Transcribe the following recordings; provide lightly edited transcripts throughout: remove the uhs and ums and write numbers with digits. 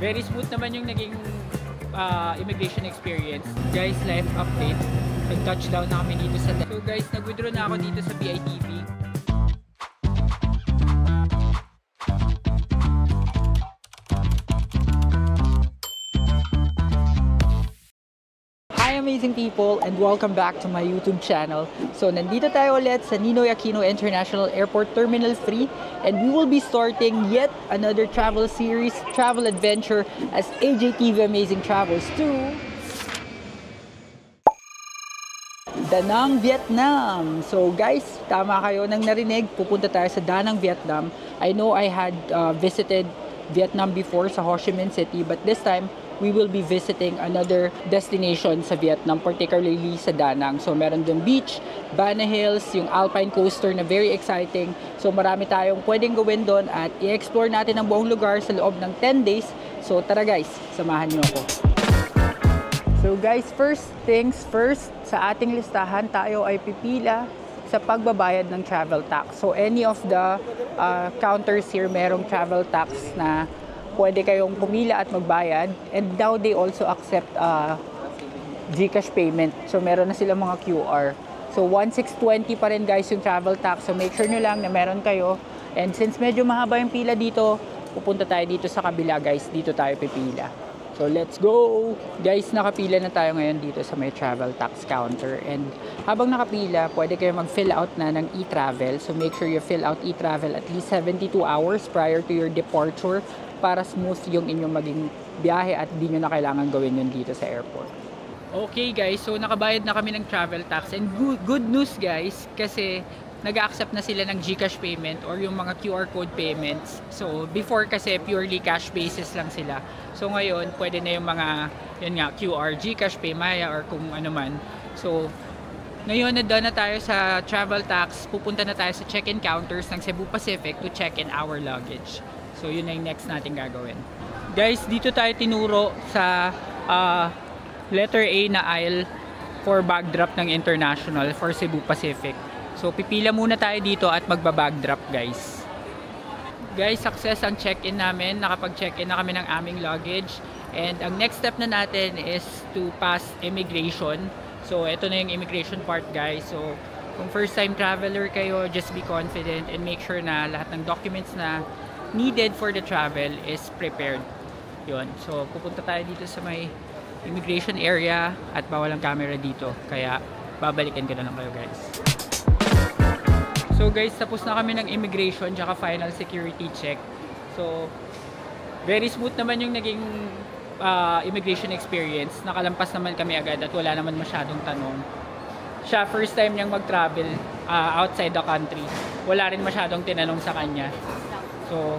Very smooth naman yung naging immigration experience. Guys, live update. Nag-touchdown na kami dito sa... So guys, nag-withdraw na ako dito sa BITV. Hi amazing people and welcome back to my YouTube channel. So nandito tayo ulit sa Ninoy Aquino International Airport Terminal 3 and we will be starting yet another travel series, travel adventure as AJTV Amazing Travels to Da Nang, Vietnam. So guys, tama kayo nang narinig, pupunta tayo sa Da Nang, Vietnam. I know I had visited Vietnam before sa Ho Chi Minh City, but this time we will be visiting another destination sa Vietnam, particularly sa Da Nang. So meron dun beach, Bana Hills, yung Alpine Coaster na very exciting. So marami tayong pwedeng gawin doon at i-explore natin ang buong lugar sa loob ng 10 days. So tara guys, samahan niyo ako. So guys, first things first, sa ating listahan tayo ay pipila sa pagbabayad ng travel tax. So any of the counters here merong travel tax na pwede kayong pumila at magbayad, and now they also accept GCash payment. So meron na silang mga QR. So 1,620 pa rin guys yung travel tax. So make sure nyo lang na meron kayo. And since medyo mahaba yung pila dito, pupunta tayo dito sa kabila guys. Dito tayo pipila. So let's go! Guys, nakapila na tayo ngayon dito sa may travel tax counter. And habang nakapila, pwede kayo mag-fill out na ng e-travel. So make sure you fill out e-travel at least 72 hours prior to your departure para smooth yung inyong maging biyahe at di nyo na kailangan gawin yun dito sa airport. Okay guys, so nakabayad na kami ng travel tax. And good news guys, kasi nag-accept na sila ng GCash payment or yung mga QR code payments. So before kasi purely cash basis lang sila. So ngayon, pwede na yung mga yun nga, QR, GCash, Paymaya or kung ano man. So ngayon na tayo sa travel tax, pupunta na tayo sa check-in counters ng Cebu Pacific to check in our luggage. So yun na yung next natin gagawin. Guys, dito tayo tinuro sa letter A na aisle for bag drop ng international for Cebu Pacific. So pipila muna tayo dito at magba-bag drop guys. Guys, success ang check-in namin. Nakapag-check-in na kami ng aming luggage. And ang next step na natin is to pass immigration. So ito na yung immigration part guys. So kung first time traveler kayo, just be confident and make sure na lahat ng documents na needed for the travel is prepared. Yun. So pupunta tayo dito sa may immigration area at bawal ang camera dito. Kaya babalikan ko na lang kayo guys. So guys, tapos na kami ng immigration tsaka final security check. So very smooth naman yung naging immigration experience. Nakalampas naman kami agad at wala naman masyadong tanong. Siya first time niyang mag-travel outside the country. Wala rin masyadong tinanong sa kanya. So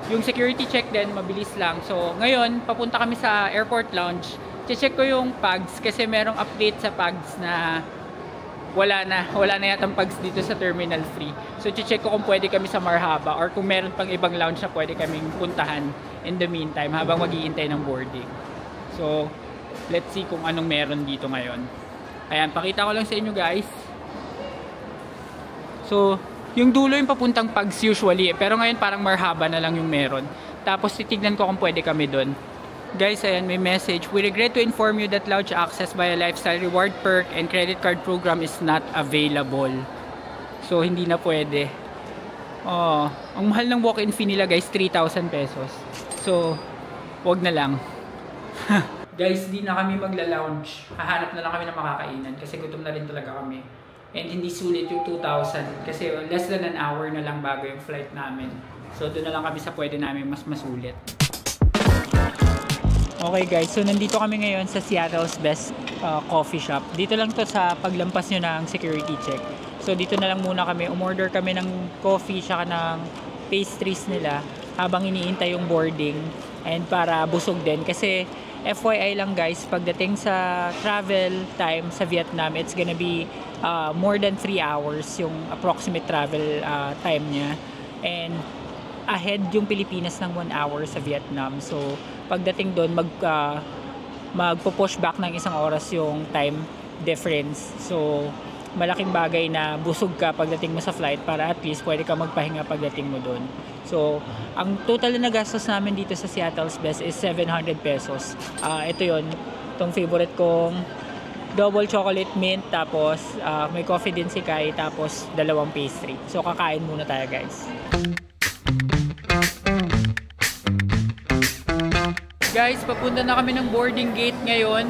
yung security check din mabilis lang. So ngayon papunta kami sa airport lounge. Check ko yung PAGS kasi merong update sa PAGS na wala na yatang PAGS dito sa Terminal 3. So check ko kung pwede kami sa Marhaba or kung meron pang ibang lounge na pwede kaming puntahan in the meantime habang mag-iintay ng boarding. So let's see kung anong meron dito ngayon. Ayan, pakita ko lang sa inyo guys. So yung dulo yung papuntang PAGS usually, pero ngayon parang Marhaba na lang yung meron. Tapos titignan ko kung pwede kami doon. Guys, ayan, may message. We regret to inform you that lounge access via lifestyle reward perk and credit card program is not available. So, hindi na pwede. Oh, ang mahal ng walk-in fee nila guys, 3,000 pesos. So, wag na lang. Guys, di na kami magla-lounge. Hahanap na lang kami ng makakainan kasi gutom na rin talaga kami. And hindi sulit yung 2,000 kasi less than an hour na lang bago yung flight namin. So, doon na lang kami sa pwede namin mas masulit. Okay guys, so nandito kami ngayon sa Seattle's Best Coffee Shop. Dito lang to sa paglampas nyo ng security check. So dito na lang muna kami, umorder kami ng coffee tsaka ng pastries nila habang iniintay yung boarding and para busog din. Kasi FYI lang guys, pagdating sa travel time sa Vietnam, it's gonna be more than 3 hours yung approximate travel time niya. And ahead yung Pilipinas ng 1 hour sa Vietnam. So pagdating doon magpo-push back ng 1 oras yung time difference. So malaking bagay na busog ka pagdating mo sa flight para at least pwede ka magpahinga pagdating mo doon. So, ang total na nagastos namin dito sa Seattle's Best is 700 pesos. Ito yon, itong favorite kong double chocolate mint, tapos may coffee din si Kai, tapos 2 pastry. So, kakain muna tayo guys. Guys, papunta na kami ng boarding gate ngayon.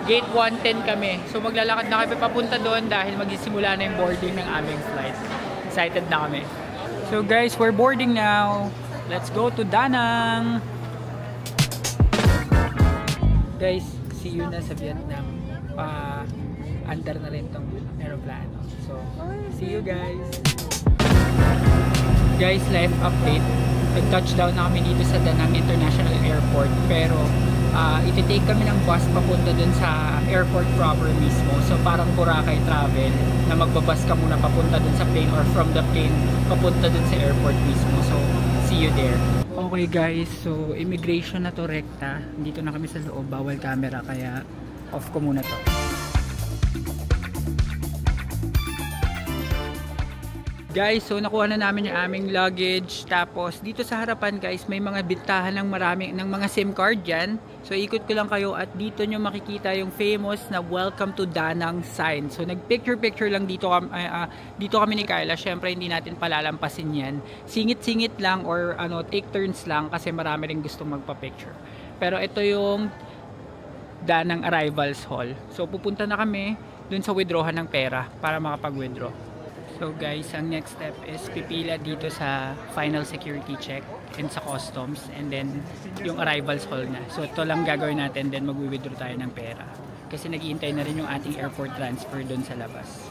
Gate 110 kami. So maglalakad na kami papunta doon dahil magsisimula na yung boarding ng aming flight. Excited na kami. So guys, we're boarding now. Let's go to Da Nang. Guys, see you na sa Vietnam. Under na rin tong aeroplano. So, see you guys. Guys, live update. Nag-touchdown na kami dito sa Da Nang International Airport, pero iti-take kami ng bus papunta dun sa airport proper mismo. So parang Boracay travel na magbabas ka muna papunta dun sa plane or from the plane papunta dun sa airport mismo. So see you there. Okay guys, so immigration na to, rekta. Dito na kami sa loob, bawal camera kaya off ko muna to. Guys, so nakuha na namin yung aming luggage. Tapos dito sa harapan guys, may mga bintahan ng mga SIM card dyan. So ikot ko lang kayo at dito nyo makikita yung famous na welcome to Da Nang sign. So nagpicture lang dito kami ni Kyla. Syempre hindi natin palalampasin yan. Singit-singit lang or take turns lang kasi marami rin gustong magpa-picture. Pero ito yung Da Nang Arrivals Hall. So pupunta na kami dun sa withdrawhan ng pera para makapag-withdraw. So guys, ang next step is pipila dito sa final security check and sa customs, and then yung arrivals hall na. So ito lang gagawin natin, then mag-withdraw tayo ng pera. Kasi nag-iintay na rin yung ating airport transfer doon sa labas.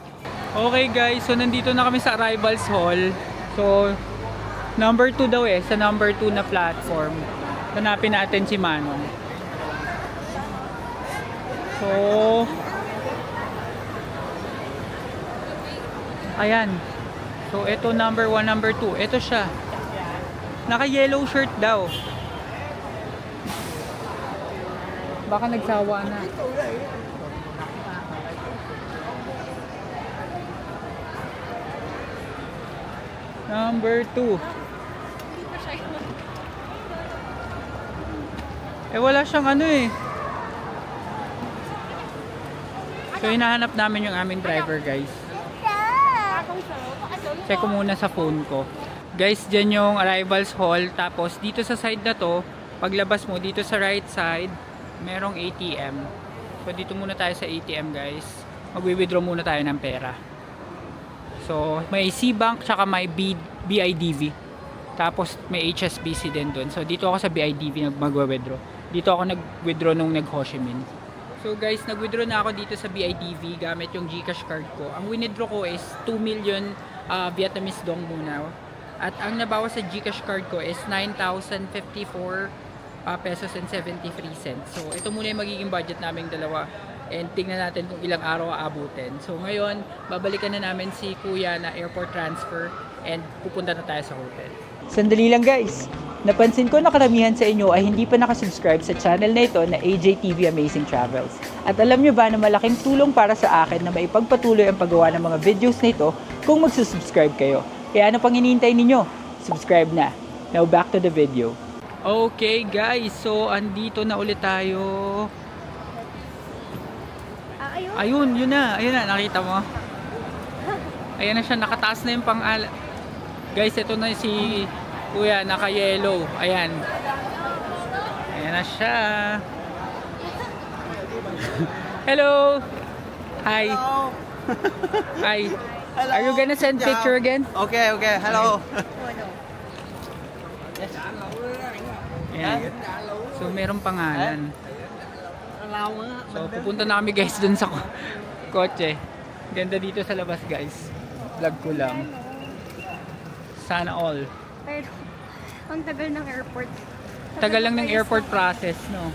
Okay guys, so nandito na kami sa arrivals hall. So number 2 daw sa number 2 na platform. Hanapin natin si Manong. So ayan. So, ito number 1, number 2. Ito siya. Naka-yellow shirt daw. Baka nagsawa na. Number 2. Wala siyang So, hinahanap namin yung aming driver, guys. Check ko muna sa phone ko. Guys, dyan yung arrivals hall. Tapos dito sa side na to, paglabas mo dito sa right side, merong ATM. So dito muna tayo sa ATM guys. Magwi-withdraw muna tayo ng pera. So may C-Bank tsaka may BIDV. Tapos may HSBC din dun. So dito ako sa BIDV mag-withdraw. Dito ako nag-withdraw nung nag-Ho Chi Minh. So guys, nag-withdraw na ako dito sa BIDV gamit yung GCash card ko. Ang withdraw ko is 2 million Vietnamese dong muna. At ang nabawas sa GCash card ko is 9,054 pesos and 73 cents. So ito muna yung magiging budget naming dalawa. And tingnan natin kung ilang araw aabutin. So ngayon, babalikan na namin si Kuya na airport transfer and pupunta na tayo sa hotel. Sandali lang guys. Napansin ko na karamihan sa inyo ay hindi pa nakasubscribe sa channel na ito na AJTV Amazing Travels. At alam nyo ba na malaking tulong para sa akin na maipagpatuloy ang paggawa ng mga videos na ito kung magsusubscribe kayo. Kaya ano pang hinihintay ninyo? Subscribe na. Now back to the video. Okay guys, so andito na ulit tayo. Ayun, yun na, nakita mo? Ayan na siya, nakataas na yung Guys, ito na si Kuya, naka-yellow. Ayan. Ayan na siya. Hello! Hi! Hello! Hi! Hello. Are you gonna send picture again? Okay. Hello. Ayan. So, merong pangalan. So, pupunta na kami guys dun sa kotse. Ganda dito sa labas guys. Vlog ko lang. Sana all. Pero, ang tagal ng airport. Tagal lang ng airport process, no?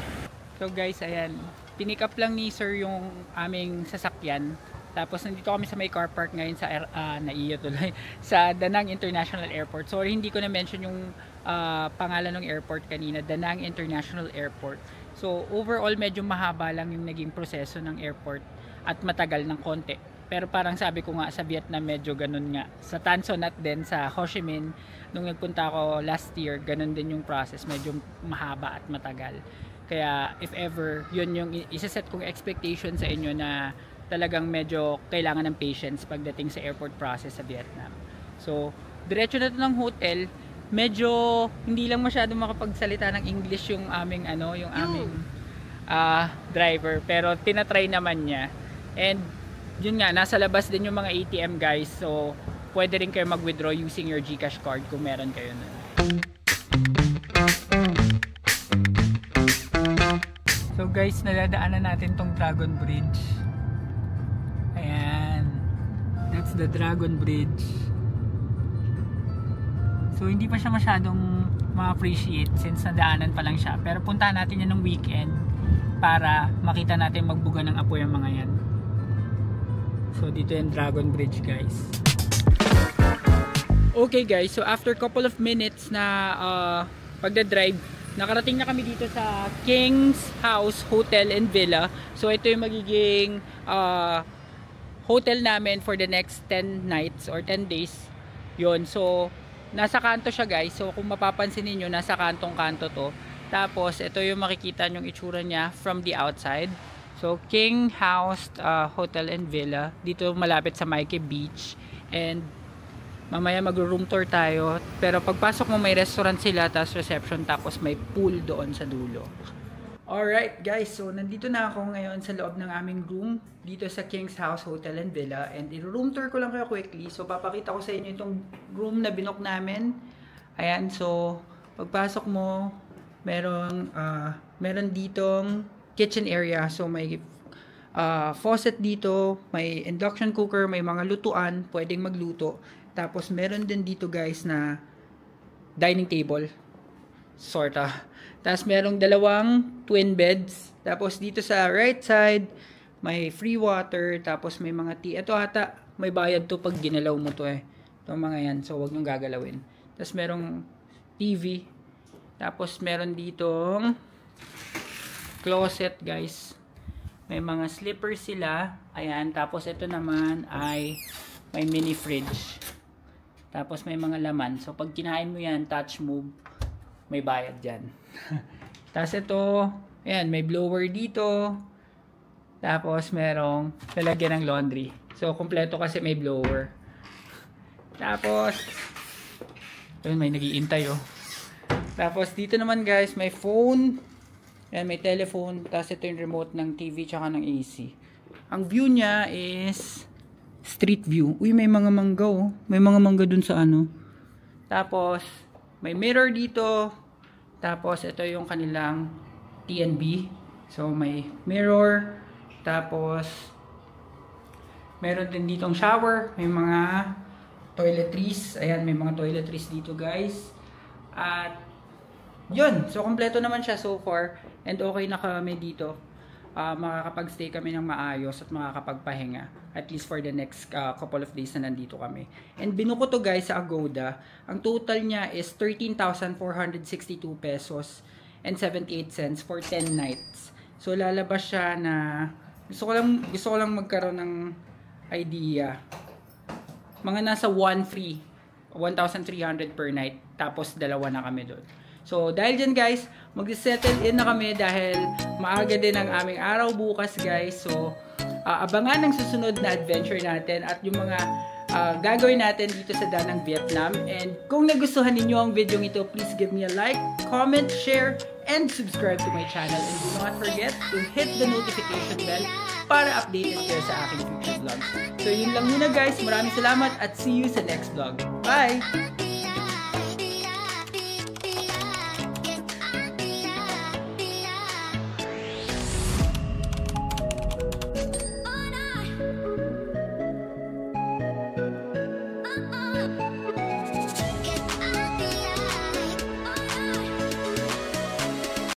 So guys, ayan. Pinick up lang ni sir yung aming sasakyan. Tapos nandito kami sa may car park ngayon sa naiya tuloy sa Da Nang International Airport. Sorry, hindi ko na mention yung pangalan ng airport kanina, Da Nang International Airport. So overall medyo mahaba lang yung naging proseso ng airport at matagal ng konti. Pero parang sabi ko nga sa Vietnam medyo ganun nga. Sa Tan Son Nhat din, sa Ho Chi Minh, nung nagpunta ako last year, ganun din yung process. Medyo mahaba at matagal. Kaya if ever, yun yung isa-set kong expectation sa inyo na talagang medyo kailangan ng patience pagdating sa airport process sa Vietnam. So, diretso na ito ng hotel. Medyo hindi lang masyado makapagsalita ng English yung aming driver, pero tinatry naman niya. And yun nga, nasa labas din yung mga ATM guys, so pwede rin kayo mag-withdraw using your GCash card kung meron kayo nun. So guys, nadadaanan natin tong Dragon Bridge. Ayan, that's the Dragon Bridge. So hindi pa siya masyadong ma-appreciate since nadaanan pa lang siya. Pero puntahan natin yan ng weekend para makita natin magbuga ng apoy ang mga yan. So dito yung Dragon Bridge guys. Okay guys, so after couple of minutes na pagdadrive, nakarating na kami dito sa King's House Hotel and Villa. So ito yung magiging hotel namin for the next 10 nights or 10 days. Yun, so nasa kanto siya guys. So kung mapapansin niyo, nasa kantong-kanto to. Tapos ito yung makikita yung itsura niya from the outside. So King House Hotel and Villa. Dito malapit sa Maike Beach. And mamaya mag-room tour tayo. Pero pagpasok mo may restaurant sila, tapos reception, tapos may pool doon sa dulo. Alright guys, so nandito na ako ngayon sa loob ng aming room dito sa King's House Hotel and Villa, and i-room tour ko lang kayo quickly. So papakita ko sa inyo itong room na binook namin. Ayan, so pagpasok mo, meron ditong kitchen area. So may faucet dito, may induction cooker, may mga lutuan, pwedeng magluto. Tapos meron din dito guys na dining table, sorta. Tapos merong dalawang twin beds. Tapos dito sa right side, may free water. Tapos may mga tea. Ito ata, may bayad to pag ginalaw mo to eh. Itong mga yan. So, wag nyo gagalawin. Tapos merong TV. Tapos meron ditong closet guys. May mga slippers sila. Ayan. Tapos ito naman ay may mini fridge. Tapos may mga laman. So, pag kinain mo yan, touch move, may bayad dyan. Tapos ito, ayan, may blower dito. Tapos merong lalagyan ng laundry. So, kompleto kasi may blower. Tapos, ayun, may nag-iintay oh. Tapos dito naman guys, may phone. Ayan, may telephone. Tapos ito yung remote ng TV tsaka ng AC. Ang view niya is street view. Uy, may mga mangga oh. May mga mangga dun sa ano. Tapos, may mirror dito. Tapos, ito yung kanilang TNB. So, may mirror. Tapos, meron din ditong shower. May mga toiletries. Ayan, may mga toiletries dito guys. At, yun. So, kompleto naman siya so far. And okay na kami dito. Makakapag-stay kami ng maayos at makakapagpahinga. At least for the next couple of days na nandito kami. And binuko to guys sa Agoda. Ang total niya is 13,462 pesos and 78 cents for 10 nights. So lalabas siya na gusto ko lang magkaroon ng idea. Mga nasa 1,300 per night. Tapos dalawa na kami doon. So, dahil dyan guys, mag-settle in na kami dahil maaga din ang aming araw bukas guys. So, abangan ang susunod na adventure natin at yung mga gagawin natin dito sa Danang Vietnam. And kung nagustuhan ninyo ang video ito, please give me a like, comment, share, and subscribe to my channel. And do not forget to hit the notification bell para updated kayo sa aking future vlogs. So, yun lang muna guys. Maraming salamat at see you sa next vlog. Bye!